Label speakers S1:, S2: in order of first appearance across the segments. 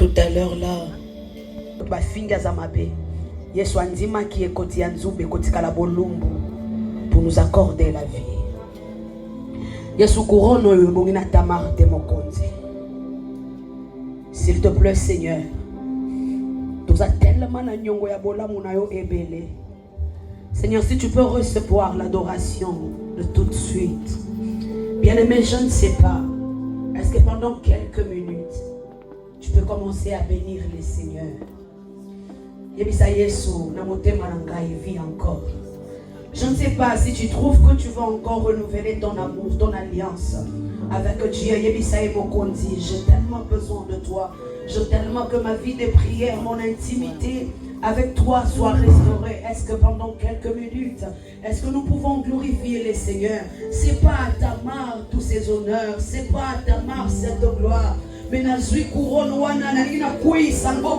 S1: tout à l'heure là. Pour nous accorder la vie. S'il te plaît, Seigneur, Seigneur, si tu peux recevoir l'adoration de tout de suite. Bien-aimé, je ne sais pas. Est-ce que pendant quelques minutes, tu peux commencer à bénir les seigneurs? Vit encore. Je ne sais pas si tu trouves que tu vas encore renouveler ton amour, ton alliance avec Dieu. J'ai tellement besoin de toi. J'ai tellement que ma vie de prière, mon intimité avec toi soit restaurée. Est-ce que pendant quelques minutes, est-ce que nous pouvons glorifier les seigneurs? C'est pas à ta marre tous ces honneurs, c'est pas à ta marre cette gloire. Mais couronne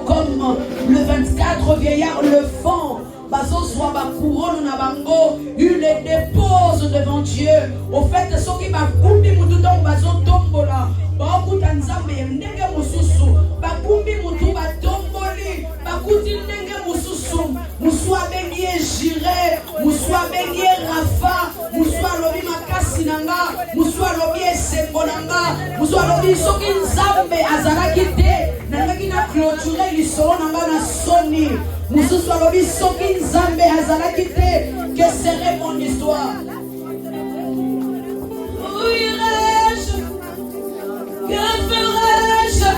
S1: comme le 24 vieillard le font. Il les dépose devant Dieu. Au fait, ceux qui bakumbi mutu donc bazo tombola. Bakuta nzambe ndenge mususu. Bakumbi mutu batomboli. Bakuti ndenge mususu. Muswa bengie Jiré. Muswa bengie Rafa. Muswa lobi makasi nanga. Muswa lobi esengo nanga. Muswa lobi soki nzambe azalaki te. Nanga na clôturer l'isolo nanga na soni. Mususu alobi soki nzambe azalaki te. Que serait mon histoire? Où irais-je? Que ferais-je?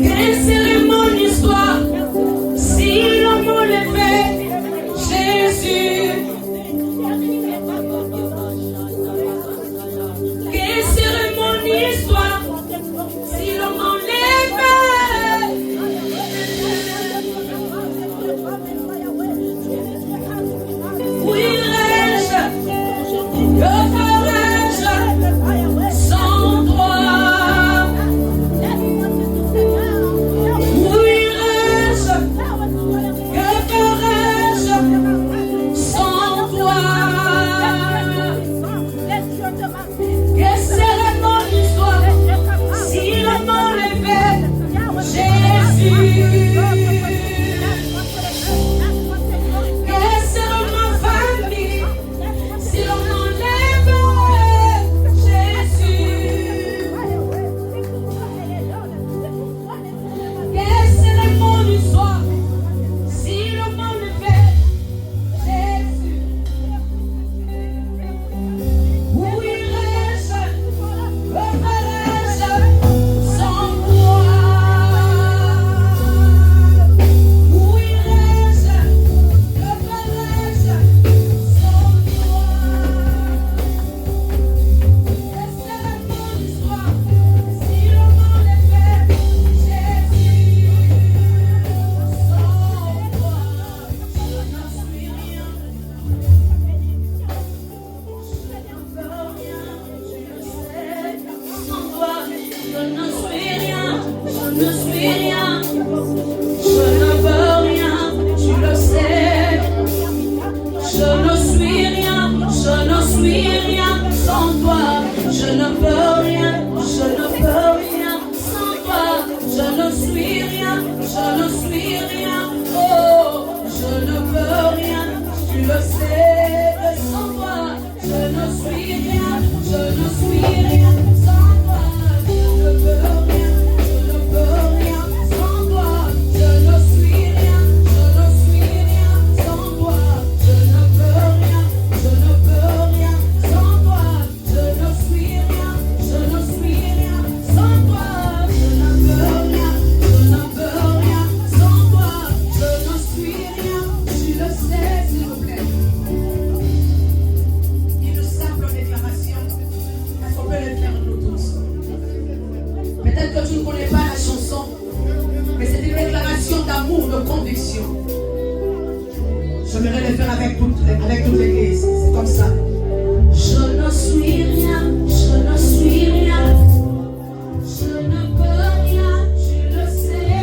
S1: Quelle serait mon histoire si l'on m'enlevait Jésus? Quelle serait mon histoire si l'on m'enlevait? Où irais-je? Que ferais-je sans toi? Où irais-je? Que ferais-je sans toi? Quelle serait mon histoire si l'on m'enlevait Jésus? Quelle serait ma famille si l'on m'enlevait Jésus? Quelle serait mon histoire si l'on m'enlevait Jésus? Où irais-je? Que ferais-je sans toi? Où irais-je? Que ferais-je sans toi? Quelle serait mon histoire si l'on m'enlevait Jésus? Sans toi, je ne suis rien. Je ne peux rien, tu le sais. Sans toi, je ne suis rien. Je ne suis rien. Je ne veux rien, tu le sais. Je ne suis rien. Je ne suis rien sans toi. Je ne peux rien. Je ne peux rien sans toi. Je ne suis rien. Je ne suis rien. Oh, je ne peux rien, tu le sais. Sans toi, je ne suis rien. Je ne suis rien sans toi. Je ne peux rien. Je ne peux rien sans toi. Je ne suis rien. Je ne suis rien sans toi. Je ne peux rien. Je ne peux rien sans toi. Je ne suis rien. Je ne suis rien sans toi. Je ne peux rien. Je ne peux rien sans toi. Je ne suis rien. Tu le sais, s'il vous plaît. Une simple déclaration. Est-ce qu'on peut le faire nous tous? Peut-être que tu ne connais pas la chanson, mais c'est une déclaration d'amour, de conviction. J'aimerais le faire avec toute l'église. C'est comme ça. Je ne suis rien, je ne suis rien. Je ne peux rien, tu le sais.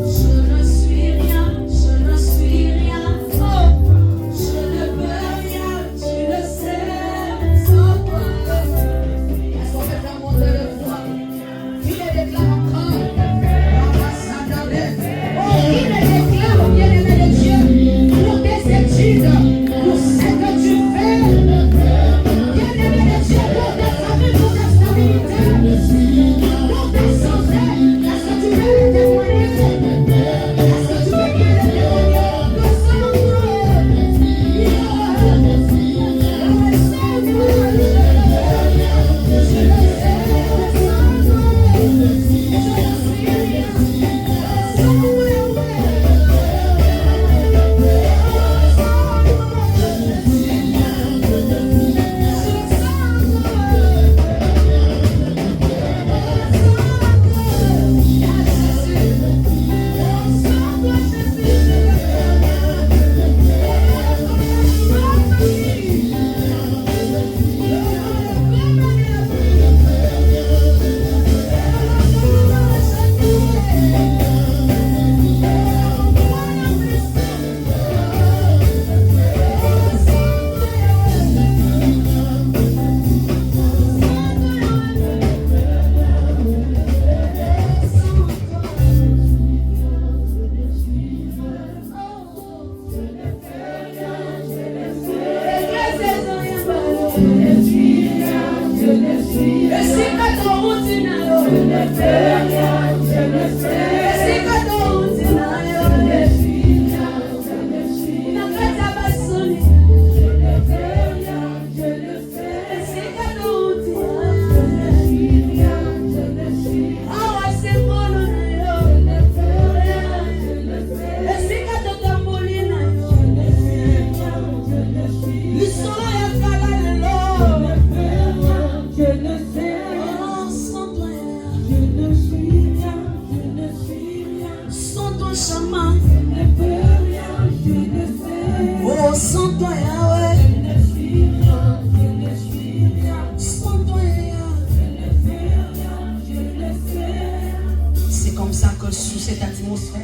S1: Je ne suis rien, je ne suis rien. Oh, je ne peux rien, tu le sais. Sans toi, toi Yahweh. Sans toi Yahweh. C'est comme ça que sous cette atmosphère,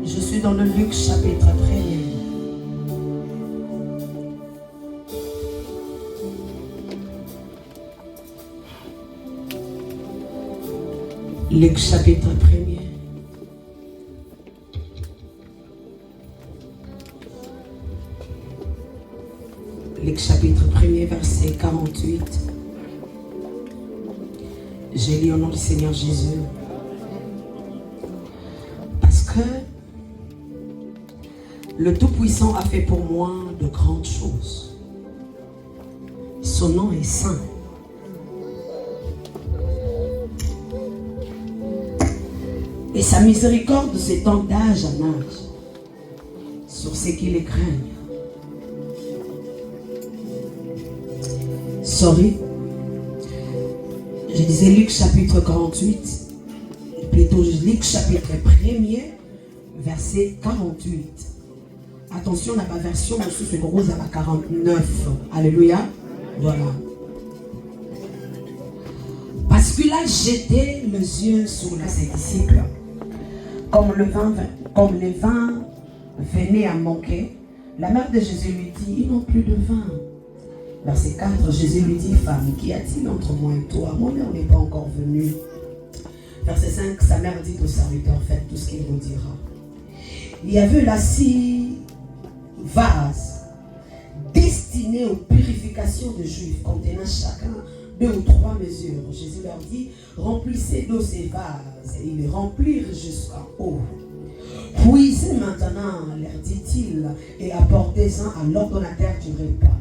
S1: je suis dans le Luc chapitre 1er. Luc chapitre 1er. Luc chapitre 1er, verset 48. J'ai lu au nom du Seigneur Jésus. Parce que le Tout-Puissant a fait pour moi de grandes choses. Son nom est saint. Et sa miséricorde s'étend d'âge en âge sur ceux qui les craignent. Sorry. Je disais Luc chapitre 48. Plutôt Luc chapitre 1er, verset 48. Attention, on a ma version, je suis rose à ma 49. Alléluia. Voilà. Parce qu'il a jeté les yeux sur ses disciples. Comme les vins venaient à manquer, la mère de Jésus lui dit, ils n'ont plus de vin. Verset 4, Jésus lui dit, femme, qu'y a-t-il entre moi et toi? Mon heure n'est pas encore venue. Verset 5, sa mère dit au serviteur, faites tout ce qu'il vous dira. Il y avait là 6 vases destinés aux purifications des Juifs, contenant chacun 2 ou 3 mesures. Jésus leur dit, remplissez d'eau ces vases. Et ils les remplirent jusqu'en haut. Puisez maintenant, leur dit-il, et apportez-en à l'ordonnateur du repas.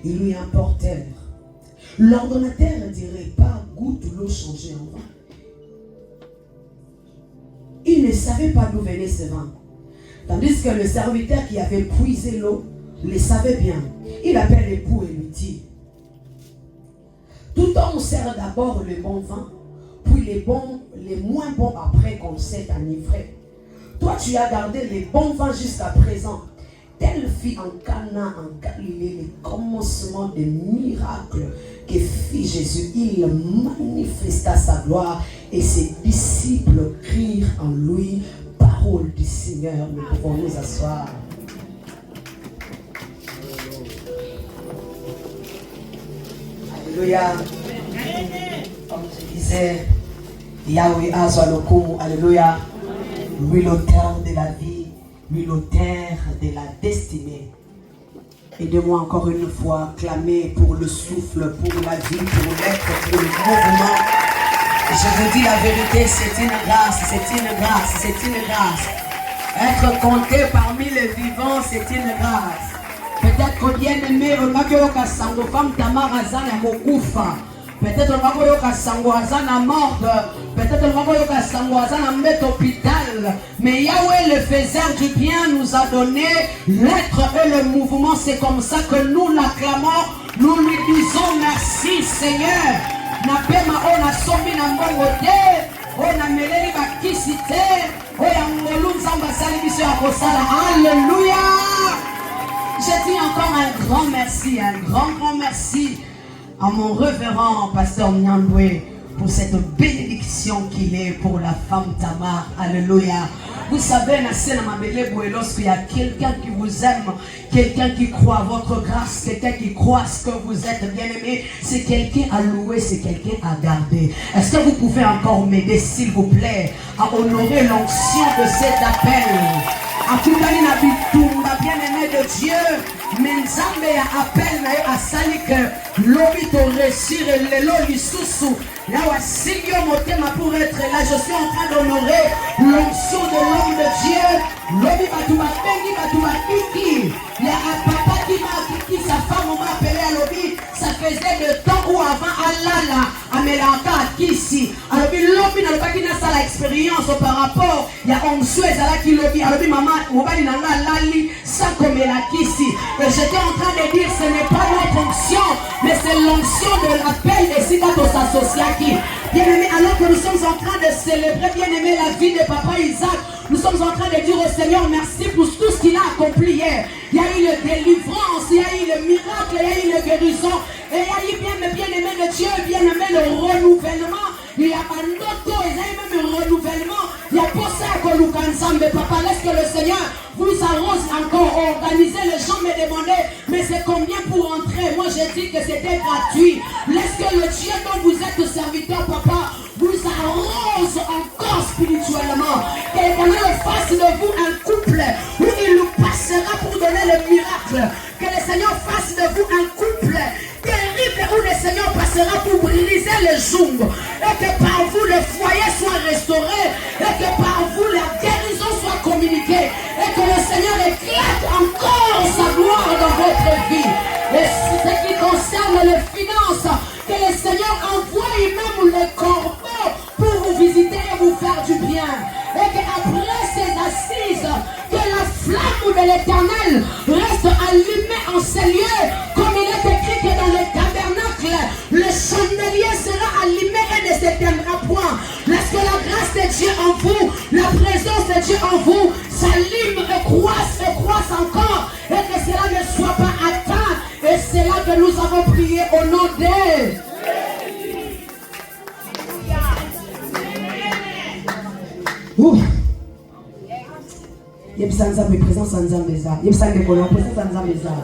S1: Ils lui apportèrent. L'ordonnateur du repas goûte l'eau changée en vin. Il ne savait pas d'où venait ce vin. Tandis que le serviteur qui avait puisé l'eau le savait bien. Il appelle l'époux et lui dit, tout homme sert d'abord le bon vin, puis les moins bons après qu'on s'est enivré. Toi, tu as gardé les bons vins jusqu'à présent. Tel fit en Cana, en Galilée, le commencement des miracles que fit Jésus. Il manifesta sa gloire et ses disciples crurent en lui. Parole du Seigneur, nous pouvons nous asseoir. Alléluia. Comme je disais, Yahweh Azwa Lokumu, alléluia. Lui l'auteur de la vie, lui l'auteur de la destinée. Aidez-moi encore une fois à clamer pour le souffle, pour la vie, pour l'être, pour le mouvement. Je vous dis la vérité, c'est une grâce, c'est une grâce, c'est une grâce. Être compté parmi les vivants, c'est une grâce. Peut-être que bien aimé, on va que Sango femme Tamar Azana Mokufa. Peut-être on va que Sango Azana morte. Peut-être on va que Sango Azana met hôpital. Mais Yahweh, le faiseur du bien, nous a donné l'être et le mouvement. C'est comme ça que nous l'acclamons. Nous lui disons merci Seigneur. Napema ona sombi na mbongo te, ona meleli bakisi te, oya ngolu nzamba sali biso ya kosala. Alléluia. Je dis encore un grand merci à mon révérend pasteur Nyandwe pour cette bénédiction qu'il est pour la femme Tamar. Alléluia. Vous savez, lorsqu'il y a quelqu'un qui vous aime, quelqu'un qui croit à votre grâce, quelqu'un qui croit à ce que vous êtes bien aimé, c'est quelqu'un à louer, c'est quelqu'un à garder. Est-ce que vous pouvez encore m'aider, s'il vous plaît, à honorer l'onction de cet appel? À tout bien aimé de Dieu, mais Nzambe appelle à sali que l'obi to réussir le loli susu. Là où Sigio Motema pour être là, je suis en train d'honorer l'onction de l'homme de Dieu. L'obi Batouba Pengi Batouba Kiki. Il y a un papa qui m'a Kiki, sa femme m'a appelé à l'obi. Ça faisait de temps où avant Allah a mélangé à Kisi. Alors l'obi n'a pas qu'il a ça l'expérience par rapport. Il y a onction et là qui l'obi. Alors maman, Mobali n'a pas lali, ça comme la Kisi. Et j'étais en train de dire, ce n'est pas notre onction, mais c'est l'onction de l'appel des Sikatos associés. Bien aimé, alors que nous sommes en train de célébrer, bien aimé, la vie de papa Isaac, nous sommes en train de dire au Seigneur merci pour tout ce qu'il a accompli.
S2: accompli hier. Il y a eu la délivrance, il y a eu le miracle, il y a eu la guérison. Et il y a eu bien-aimé de Dieu, bien-aimé le renouvellement. Il y a un auto, il y a même un renouvellement. Il y a pour ça que nous mais papa, laisse que le Seigneur vous arrose encore. Organiser, les gens me demandaient, mais c'est combien pour entrer? Moi, j'ai dit que c'était gratuit. Laisse que le Dieu dont vous êtes serviteur, papa, vous arrose encore spirituellement. Que l'Éternel fasse de vous un couple où il nous passera pour donner le miracle. Que le Seigneur fasse de vous un couple terrible où le Seigneur passera pour briser les jours. Et que par vous le foyer soit restauré. Et que par vous la guérison soit communiquée. Et que le Seigneur éclate encore sa gloire dans votre vie. Et ce qui concerne les finances, que le Seigneur envoie même les corbeaux pour vous visiter et vous faire du bien. Et qu'après ces assises, que la flamme de l'Éternel reste allumée en ces lieux, comme il est écrit que dans les tabernacles, le chandelier sera allumé et ne s'éteindra point. Lorsque la grâce de Dieu en vous, la présence de Dieu en vous s'allume et croisse encore, et que cela ne soit pas atteint. Et c'est là que nous avons prié au nom d'eux. Ouh. Yebsanza me présence en Zambeza. Yebsanza me présence en Zambeza.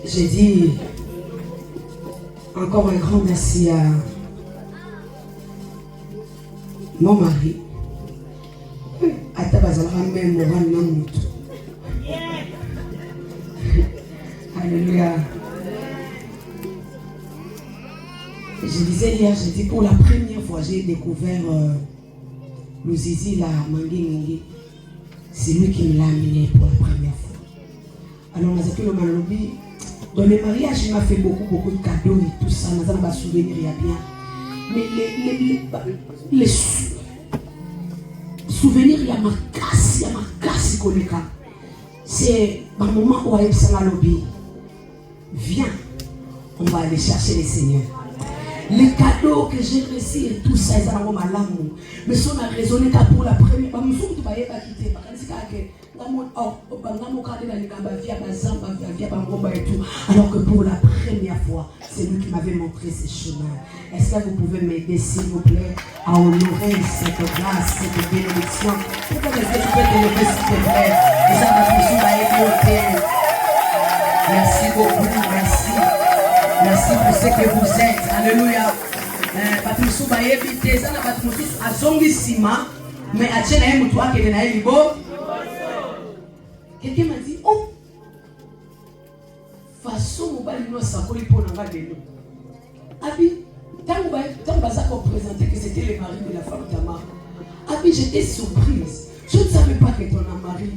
S2: J'ai dit encore un grand merci à mon mari. Alléluia. Je disais hier, j'ai dit pour la première fois, j'ai découvert le zizi, la mangi. C'est lui qui me l'a amené pour la première fois. Alors, dans les mariages, il m'a fait beaucoup de cadeaux et tout ça. On a des souvenirs, il y a bien. Mais les souvenirs, il y a ma casse, c'est un moment où il y a un lobby. Viens, on va aller chercher les seigneurs. Les cadeaux que j'ai reçus et tout ça, ils ont un l'amour. Mais si on a raisonné pour la première fois, je ne vais pas quitter. Alors que pour la première fois, c'est lui qui m'avait montré ces chemins. Est-ce que vous pouvez m'aider, s'il vous plaît, à honorer cette grâce, cette bénédiction? Pourquoi est-ce que tu peux t'élever, s'il te plaît? Et ça va vous merci beaucoup, merci. Merci pour ce que vous êtes. Alléluia. Mais quelqu'un m'a dit, oh, façon mobile nous s'accorde pour nous garder. Abi, tant que présenté que c'était le mari de la femme Tamar. Abi, j'étais surprise. Je ne savais pas que ton mari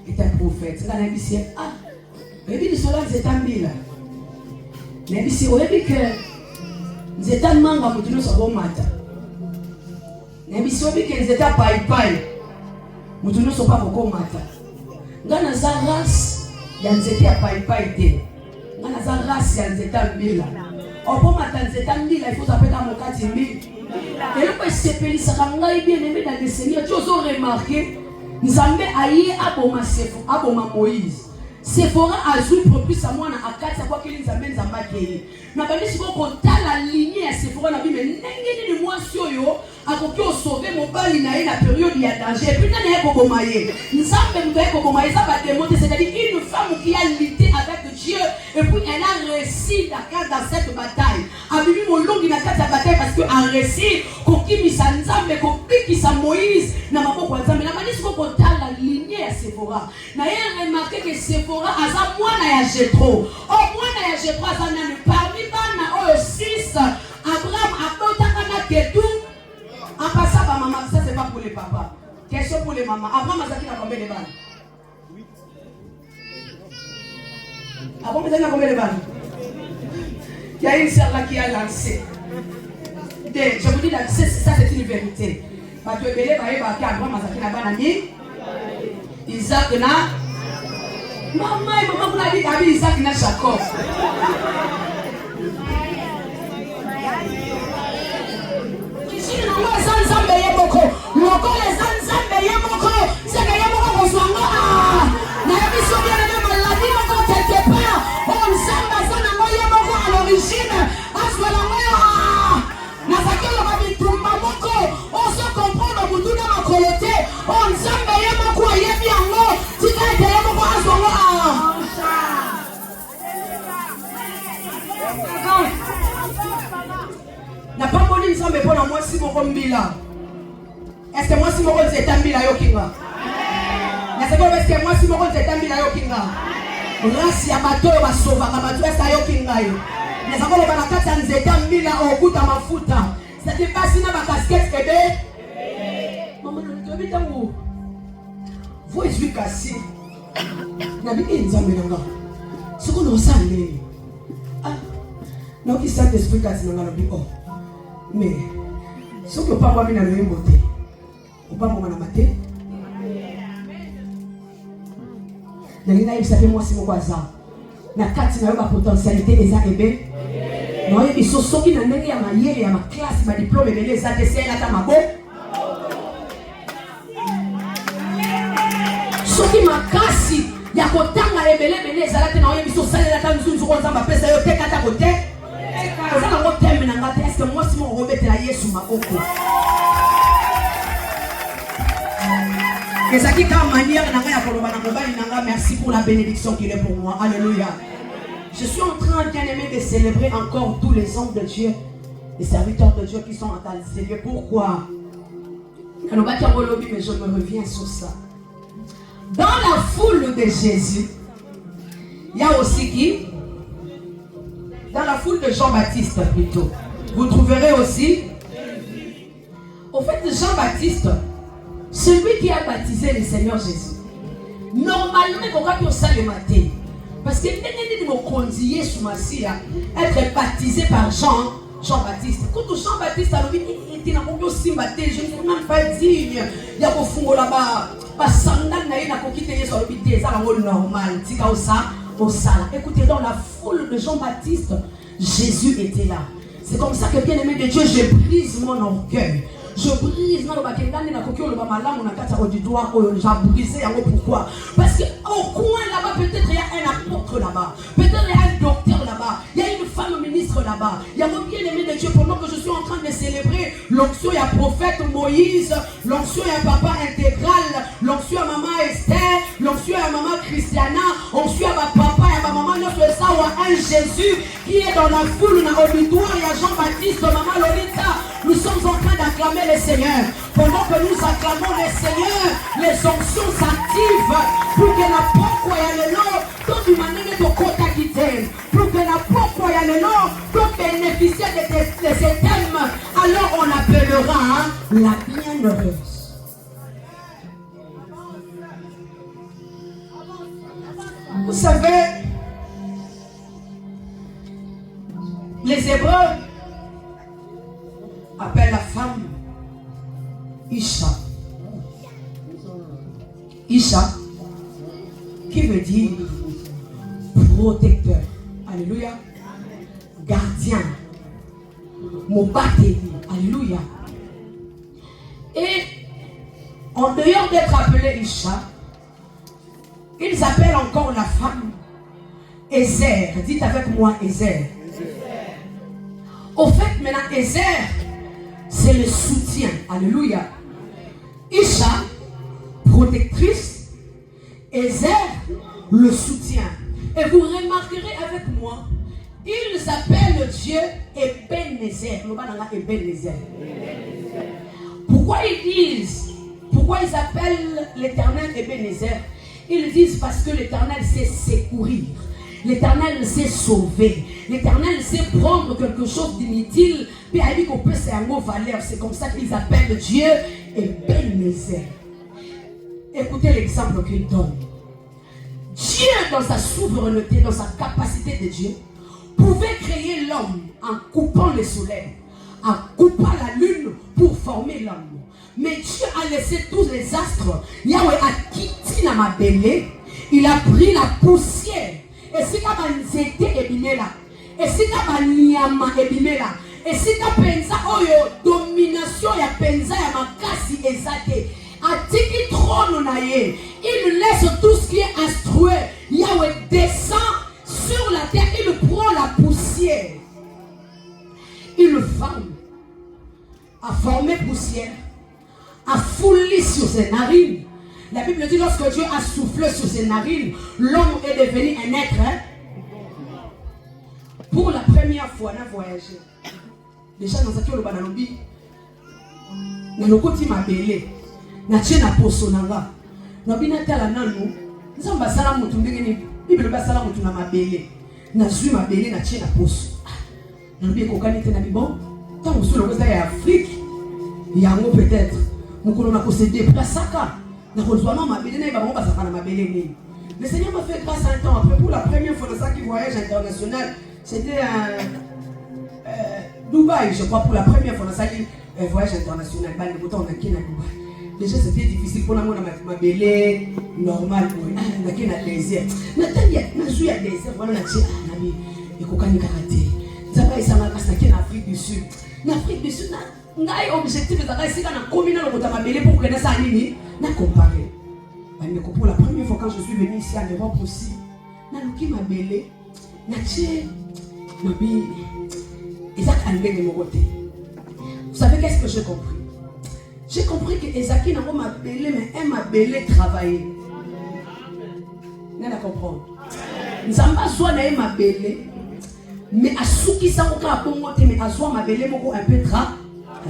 S2: était un prophète. Là, elle dit, ah, mais bien cela c'est un mille. Mais bien c'est vrai que nous étions manga pour nous savoir matin. Mais bien c'est vrai que nous étions paï. Nous ne sommes pas beaucoup matin. Ngana za race ya nzete ya paipai te. Ngana za race ya nzete mbila. Opo mata nzete mbila il faut s'appeler mokati mbila. Et le quoi sepelisa ngai bien aimé dans le Seigneur. Tu os remarqué Nzambe aye aboma Sephora, aboma Moïse. Sephora a joué propre à moi na akati kwa kili Nzambe Nzamba ke. Na bandi siko kotala lignée ya Sephora na Bible ndenge ni mwasi oyo akoki osauver mobali na ye na période ya danger. Puis na ye koboma ye. Nzambe mbaye koboma ye ça va démontrer, c'est-à-dire une femme qui a lutté avec Dieu et puis elle a réussi dans cette bataille. Abimi molongi na kati ya bataille parce que en réussi kokimisa Nzambe kopikisa Moïse na maboko ya Nzambe. Na bandi siko kotala lignée ya Sephora. Na ye remarqué que Sephora aza mwana ya Jéthro. Oh mwana ya Jéthro aza nani parmi bana oyo 6 Abraham abotaka na Ketou. En passant par maman, ça c'est pas pour les papas. Question pour les mamans. Abraham Azaki a combien de balles? 8. Abraham Azaki a combien de balles? Il y a une sœur là qui a lancé. Je vous dis, ça c'est une vérité. Parce que Abraham Azaki a banani. Isaac na. Maman, vous l'avez dit, Isaac na Jacob. n'a pas moni nzambe pour moi si mon mbila. Est-ce que moi si mon c'est mbila yo kinga? Est-ce que moi si mon c'est mbila yo kinga? Rasi ya bato ba sova ka bato est yo kinga yo. Les avons ba nakata nzeta mbila okuta mafuta. C'est pas si na ba casquette ebe. Maman tu habites où? Vous êtes cassé. Na bi nzambe nanga. Soko no sale. Ah. Non qui ça t'explique à nanga na bi oh. Mais ce que pas moi na le moté. Ou pas moi na maté. Nalina il savait moi si mon voisin. Na kati na yo ba potentialité des AEB. Non il so soki na ndenge ya mayele ya ma classe ma diplôme et les ATC la ta mabo. Soki makasi ya kotanga ebele ezalaki na oyo biso salela ta nzunzu ko nzamba pesa yo teka ta kote. Eza na ngoteme na ngate est-ce que moi si mon robetela Yesu makoko. Ezaki ka manière na ya koloba na mobali nanga merci pour la bénédiction qu'il est pour moi. Alléluia. Je suis en train bien aimé de célébrer encore tous les hommes de Dieu, les serviteurs de Dieu qui sont en ces lieux. Pourquoi? Mais je me reviens sur ça. Dans la foule de Jésus, il y a aussi qui? Dans la foule de Jean-Baptiste plutôt. Vous trouverez aussi. Au fait, Jean-Baptiste, celui qui a baptisé le Seigneur Jésus. Normalement, il faut que ça le matin. Parce que être baptisé par Jean-Baptiste. Quand Jean-Baptiste a dit je ne suis même pas digne. Il y a un là-bas. Écoutez, dans la foule de Jean-Baptiste, Jésus était là. C'est comme ça que, bien aimé de Dieu, je brise mon orgueil. Je brise mon orgueil. Pourquoi? Parce qu'au coin là-bas, peut-être il y a un apôtre là-bas. Peut-être il y a un docteur là-bas. Il y a une femme ministre là-bas. Il y a mon bien-aimé de Dieu. Pendant que je suis en train de célébrer l'onction, il y a prophète Moïse, l'onction, il y a papa intégral, l'onction, il y a maman Esther, l'onction, il y a maman Christiana, l'onction, il y a papa, il y a maman notre ça, ou un Jésus qui est dans la foule, dans l'auditoire, il y a Jean-Baptiste, maman Lolita. Nous sommes en train d'acclamer le Seigneur. Pendant que nous acclamons le Seigneur, les onctions s'activent pour que la porte y ait le nom, toute manière de côté qui t'aime. Pour que la porte y ait le nom, pour bénéficier de ces thèmes, alors on appellera la bienheureuse. Vous savez, les Hébreux appellent la femme Isha. Isha, qui veut dire protecteur. Alléluia. Gardien. Mobateli. Alléluia. Et en dehors d'être appelé Isha, ils appellent encore la femme Ezer. Dites avec moi Ezer. Au fait, maintenant, Ezer, c'est le soutien. Alléluia. Isha, protectrice. Ezer, le soutien. Et vous remarquerez avec moi, ils appellent Dieu Ebenezer. Pourquoi ils appellent l'Éternel Ebenezer? Ils disent parce que l'Éternel sait secourir. L'Éternel sait sauver. L'Éternel sait prendre quelque chose d'inutile. Puis il dit qu'on peut c'est un mot valeur. C'est comme ça qu'ils appellent Dieu Ebenezer. Écoutez l'exemple qu'il donne. Dieu, dans sa souveraineté, dans sa capacité de Dieu, pouvait créer l'homme en coupant le soleil, en coupant la lune pour former l'homme. Mais Dieu a laissé tous les astres. Yahweh a quitté la mabelle. Il a pris la poussière. Et si tu as nzete ebimela, et si tu as nyama ebimela, et si tu as pensa oyo domination ya pensa ya makasi ezate, atiki trône na ye, il laisse tout ce qui est instrué. Yahweh descend sur la terre, il prend la poussière. Une femme a formé poussière, a foulé sur ses narines. La Bible dit lorsque Dieu a soufflé sur ses narines, l'homme est devenu un être. Pour la première fois, on a voyagé. Déjà dans ce loba na lobi na lokoti mabele na tchena poso nanga na bina tala nanu nzamba sala mutu ndenge ni Bible ba sala mutu na mabele na zui mabele na tchena poso na lobi kokani te na bon tant sur le ya Afrique yango peut-être mukolo na ko se déplacer na kozwa mabele na ba mo ba sala mabele ni. Le Seigneur m'a fait grâce un temps après pour la première fois dans ça qui voyage international, c'était Dubaï, je crois, pour la première fois dans ça qui voyage international. Bah, le bouton on a qui na Dubaï. Déjà c'était difficile pour la moi ma belle normal on a qui na désert. Nathalie na joué à désert voilà na tchia na bi ekokani karaté. Nzaba isama kasi na qui na Afrique du Sud. Na Afrique du Sud na ngai objectif za kasi kana combiner le bouton ma belle pour que na ça nini na comparer. Pour la première fois quand je suis venu ici en Europe aussi, naluki mabele, nache, nabi, Isaac a levé mon côté. Vous savez qu'est-ce que j'ai compris? J'ai compris que Isaac n'a pas mabele, mais un mabele travailler. Vous comprenez? Nous n'avons pas besoin d'un mabele, mais à ceux qui sont au bon côté, mais à soi mabele, moko un peu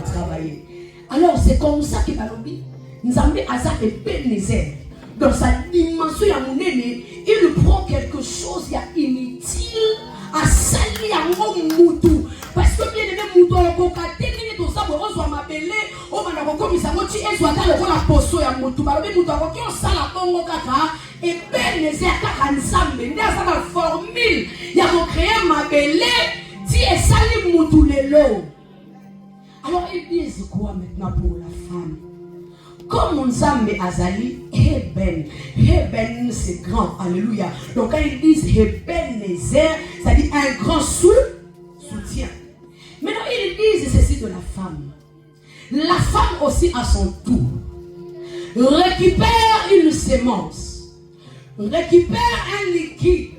S2: travailler. Alors c'est comme ça que Balobi, nous avons Isaac et Bénézer. Dans sa dimension, il prend quelque chose inutile à salir à mon moutou. Parce que bien aimé, moutou, on a terminé tout ça, on reçoit ma belle, on a comme ça, on a la poisson à moutou. Mais moutou, on sait la bonne caca, et ben les airs ensemble, il y a la formule, il y a créé ma belle, si elle salit moutou les lots. Alors ils disent quoi maintenant pour la femme? Comme Nzambe Azali, Heben c'est grand, alléluia. Donc quand ils disent Ebenezer, ça dit un grand soutien. Maintenant ils disent ceci de la femme. La femme aussi à son tour récupère une sémence, récupère un liquide.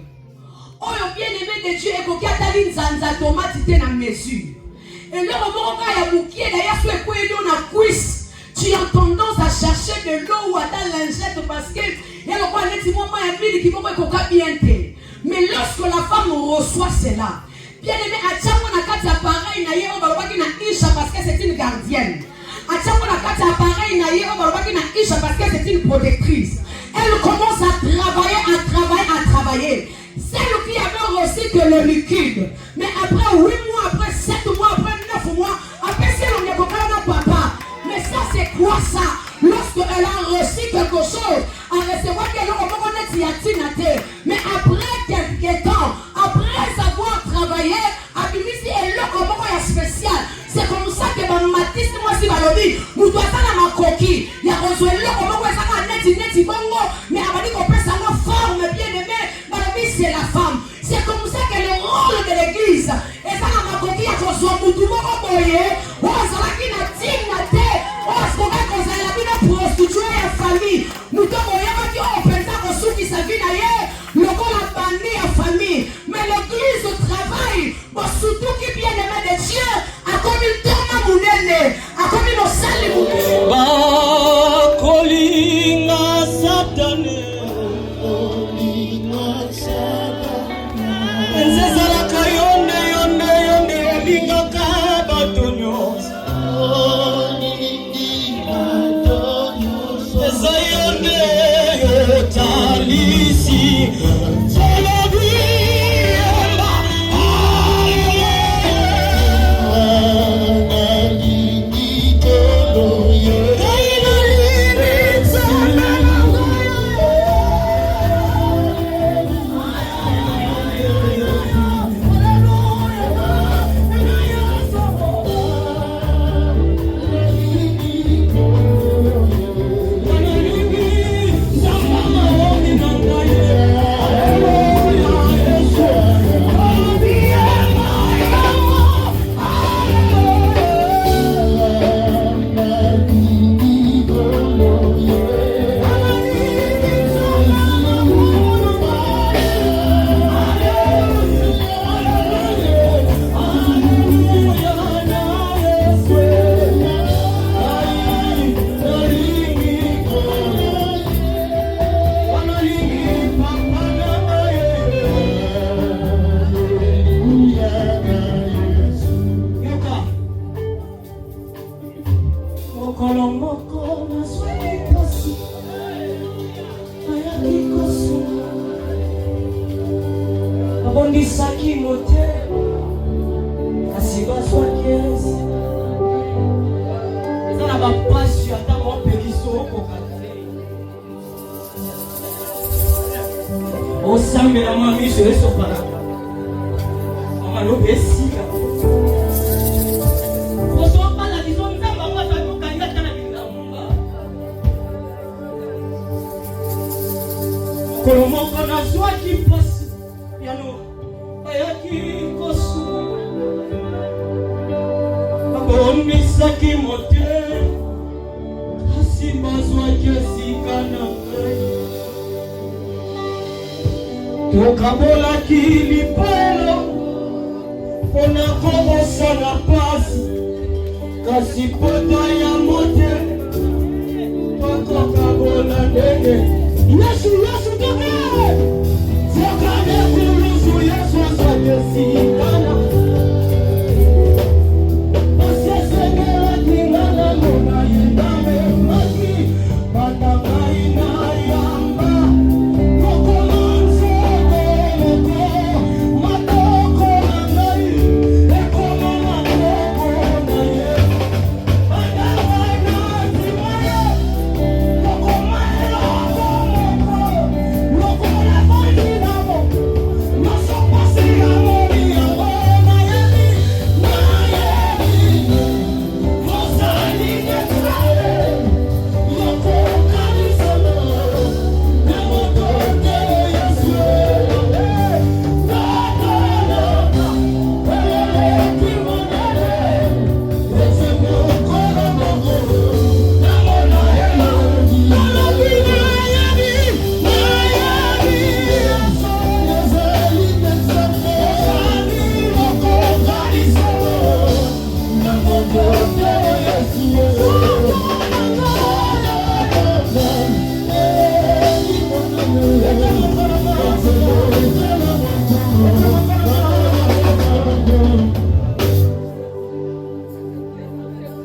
S2: Oh bien aimé de Dieu, et qu'on a dit Nzanza tomate c'était dans mesure. Et le moment où il y a bouquet d'ailleurs soit quoi il y a une cuisse. Tu as tendance à chercher de l'eau ou à ta lingette parce que il y a le quoi les moments et qui vont bien t'aider. Mais lorsque la femme reçoit cela, bien aimé, à chaque fois qu'on a appareil na yé on va voir qu'il a Isha parce que c'est une gardienne. À chaque fois qu'on a appareil na yé on va voir qu'il a Isha parce que c'est une protectrice. Elle commence à travailler. Celle qui avait reçu que le liquide. Mais après 8 mois, après 7 mois, après 9 mois, après celle on est pas papa. Mais ça c'est quoi ça? Lorsqu'elle a reçu quelque chose, à recevoir qu'elle a mais après quelques temps, après avoir travaillé, Abimisi est là comme un spécial. C'est comme ça que dans Mathis, moi si Balobi, nous doit être dans ma coquille. Il y a besoin de là comme un bongo, mais Abadi qu'on peut savoir forme bien aimé. Balobi c'est la femme. C'est comme ça que le rôle de l'église. Et ça dans ma coquille, il y a besoin de tout le monde. Oh, ça va qui n'a dignité. Oh, ce qu'on va causer la vie de prostituée et famille. Nous devons y avoir dit, oh, pensez qu'on souffre sa vie d'ailleurs. Le corps a banni à famille. Mais l'église travaille. Bon, surtout qui bien aimé de Dieu. A comme il tourne à mon nez. A comme il nous salue mon nez.
S3: Bakolinga satane. Nzezala kayonde yonde yonde linga kabatonyo. mokolo moko nazwaki pasi ayaki kosunga abondisaki motema kasi bazwaki esi eza na bapasi ata mopekiso okoka te osambela mamiso esopalaka amalobi esika kolomoko nazwaki mpasi yano ayaki kosunga abondisaki motema kasi bazwaki esika na ngai tokabolaki lipolo mpona kobosana pasi kasi pota ya motema tokokabola ndenge Yesu toke Zokane kulusu Yesu asakesikana Osesengela kingana mona yendame maki Mataka ina yamba Koko manzoko Matoko na ngai Ekono na koko na ye Mataka ina zimaye Koko maelo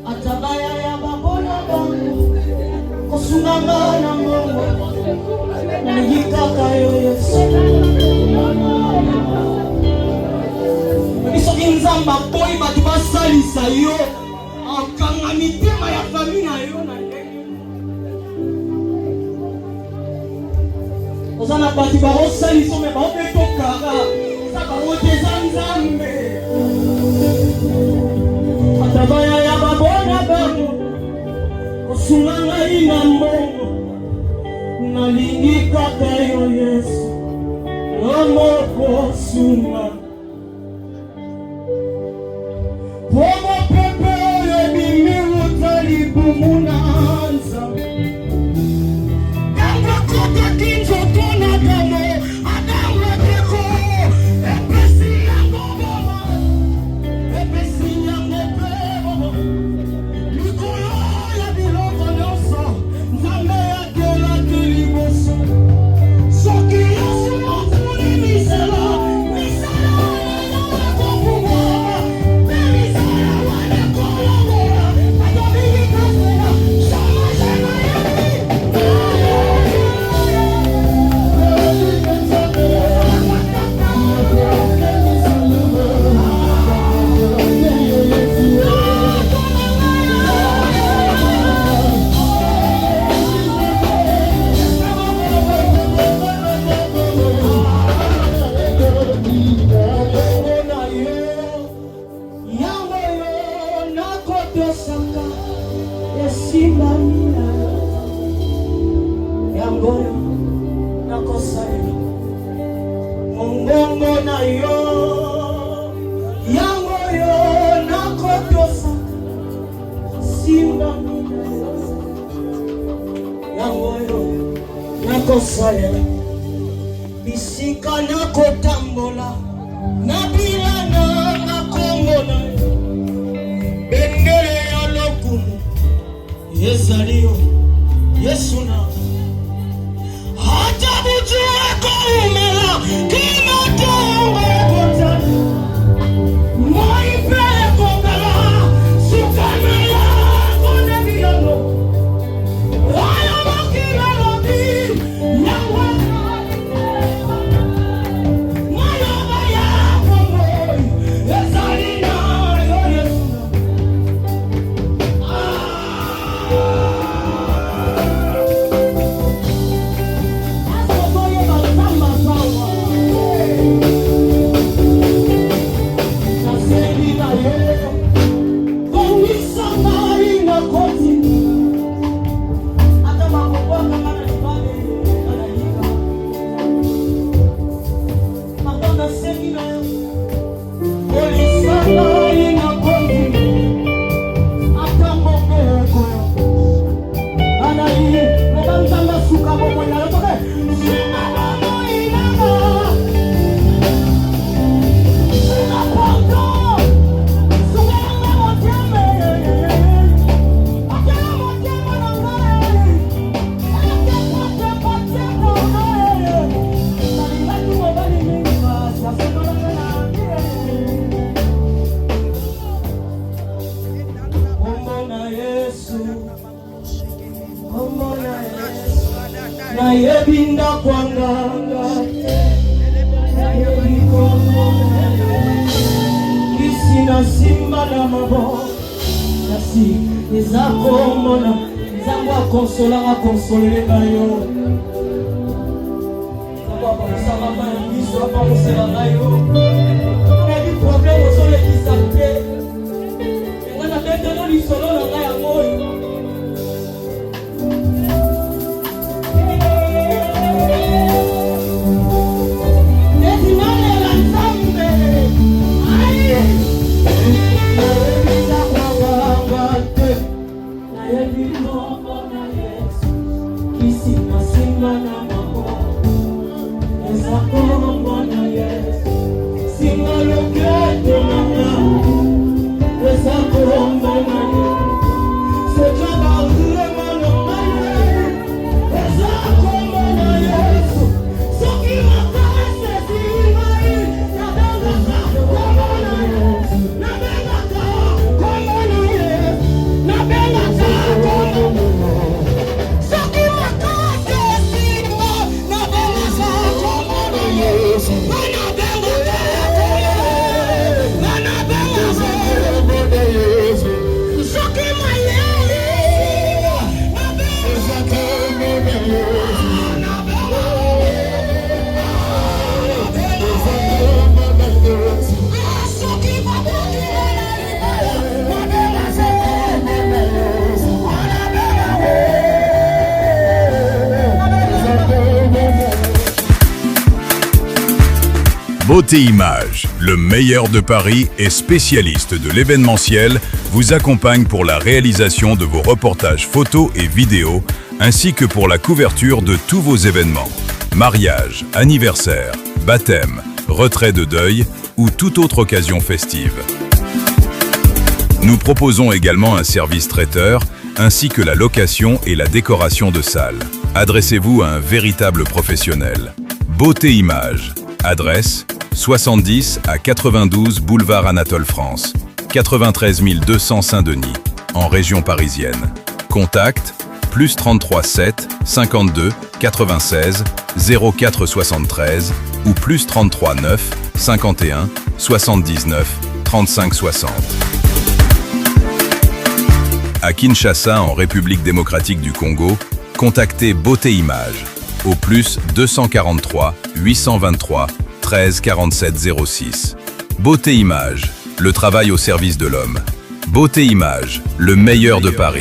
S3: atabaya ya babona bangu kusunganga na mbongo nigikaka yo Yesu bisoki nzamba boyi batu basalisa yo akanga mitema ya fami na yo na ndenge ozana batu baosalisa me baobetokaka eza baoteza nzambe atabaya ya babona bango kosunga ngai na mbongo nalingi kaka yo Yesu yo moko sunga po mopepe oyo ebimi wuta libumu na nzambe tango kokaki nzoto na gamo adamwe peko epesi yango boma epesi yango pebo likolo ya biloko nyonso nzambe yakelaki liboso soki Yesu mokuli misala wana kokuboma mpe misala wana kolongola atobikikasela samazema yangoyo nakosala mongongo na yo yangoyo nakotosaka simba yangoyo nakosala bisika nakotambola nabilana nakombo na yo bendele ya lokumu ezali yo Yesu na hata buju wako umela kimoto ngokotani moipele kongala sukana ya kone biyano nayebi ndako nganga nayebi kombo kisi na simba na maboko kasi eza komona nzambo akonsolanga konsolelenga yo nzambo apamosalanga ya miso apamoselanga yo nayebi probleme ozolekisa te enga na betelo lisolo na ngai yango oyo
S4: Beauté Images, le meilleur de Paris et spécialiste de l'événementiel, vous accompagne pour la réalisation de vos reportages photos et vidéos, ainsi que pour la couverture de tous vos événements. Mariage, anniversaire, baptême, retrait de deuil ou toute autre occasion festive. Nous proposons également un service traiteur, ainsi que la location et la décoration de salles. Adressez-vous à un véritable professionnel. Beauté Images. Adresse 70 à 92 boulevard Anatole France, 93 200 Saint-Denis, en région parisienne. Contact +33 7 52 96 04 73 ou +33 9 51 79 35 60. À Kinshasa, en République démocratique du Congo, contactez Beauté Images au +243 823 13 47 06. Beauté Images, le travail au service de l'homme. Beauté Images, le meilleur de Paris.